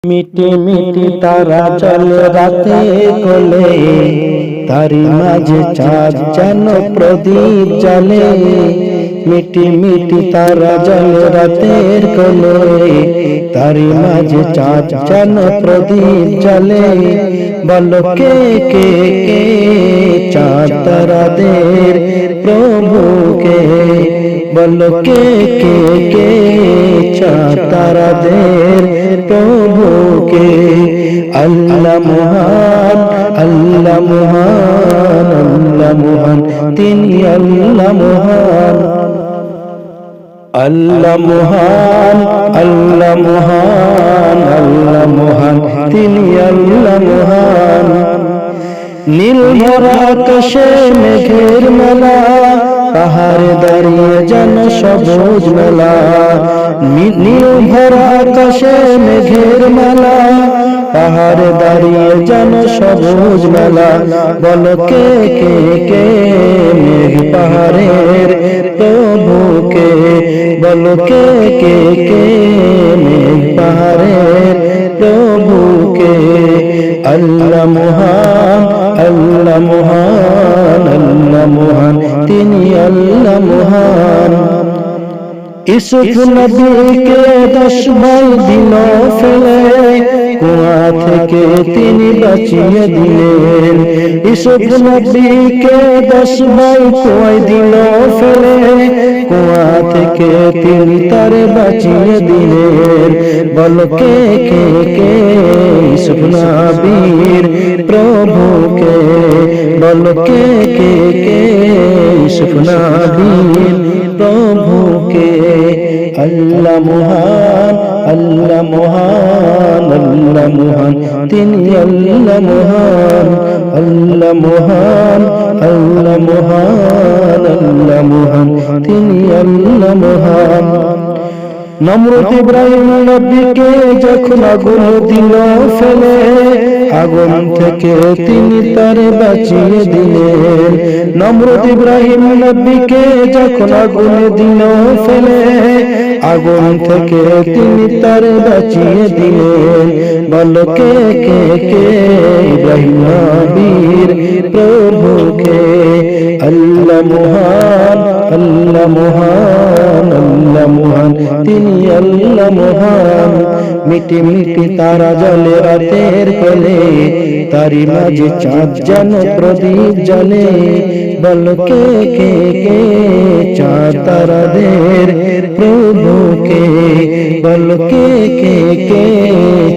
মিটি মিটি তারা চলে রাতে কোলে, তারি মাঝে চাঁদ যেন প্রদীপ জ্বলে। মিটি মিটি তারা জ্বলে রাতের কোলে, তারি মাঝে চাঁদ যেন প্রদীপ জ্বলে। বলো কে কে কে চাঁদ তারাদের প্রভুকে, বলো কে কে কে চাঁদ তারাদের প্রভুকে। আল্লাহ মহান, আল্লাহ মহান, আল্লাহ মহান, তিনি আল্লাহ মহান। আল্লাহ মহান, আল্লাহ মহান, আল্লাহ মহান, তিনি আল্লাহ মহান। নীল ভরা আকাশে মেঘের মেলা, পাহাড়ে দাঁড়িয়ে যেন সবুজ মেলা। নীল ভরা আকাশে মেঘের মেলা, পাহাড়ে দাঁড়িয়ে যেন সবুজ মেলা। বলো কে কে কে মেঘ পাহাড়ের প্রভুকে, বলো কে কে কে মেঘ পাহাড়ের প্রভুকে। আল্লাহ মহান, আল্লাহ মহান, আল্লাহ মহান, তিনি আল্লাহ মহান। ইউসুফ নবীকে 10 ভাই দিল ফেলে, কুয়া থেকে তিনি বাঁচিয়ে দিলেন। ইউসুফ নবীকে 10 ভাই কুয়ায় দিল ফেলে, কুয়া থেকে তিনি তারে বাঁচিয়ে দিলেন। বলো কে কে কে ইউসুফ নবীর প্রভুকে, বলো কে কে কে ইউসুফ নবীর প্রভুকে। আল্লাহ মহান, আল্লাহ মহান, আল্লাহ মহান, তিনি আল্লাহ মহান। আল্লাহ মহান, আল্লাহ মহান, আল্লাহ মহান, তিনি আল্লাহ মহান। নমরুদ ইব্রাহিম নবীকে যখন আগুন দিল ফেলে, আগুন থেকে তিনি তারে বাঁচিয়ে দিলেন। নমরুদ ইব্রাহিম নবীকে যখন আগুন দিল ফেলে, আগুন থেকে তিনি তারে বাঁচিয়ে দিলেন। বলো কে কে কে ইব্রাহিম নবীর প্রভুকে। আল্লাহ মহান, আল্লাহ মহান, আল্লাহ মহান, তিনি আল্লাহ মহান। মিটি মিটি তারা জ্বলে রাতের কোলে, তারি মাঝে চাঁদ যেন প্রদীপ জ্বলে। বলো কে কে কে চাঁদ তারাদের প্রভুকে, বলো কে কে কে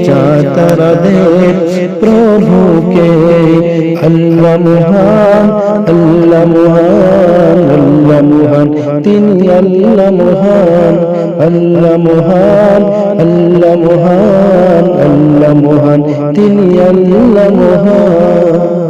চাঁদ তারাদের প্রভুকে। আল্লাহ মহান, আল্লাহ মহান, আল্লাহ মহান, তিনি আল্লাহ মহান। আল্লাহ মহান, আল্লাহ মহান, আল্লাহ মহান, তিনি আল্লাহ মহান।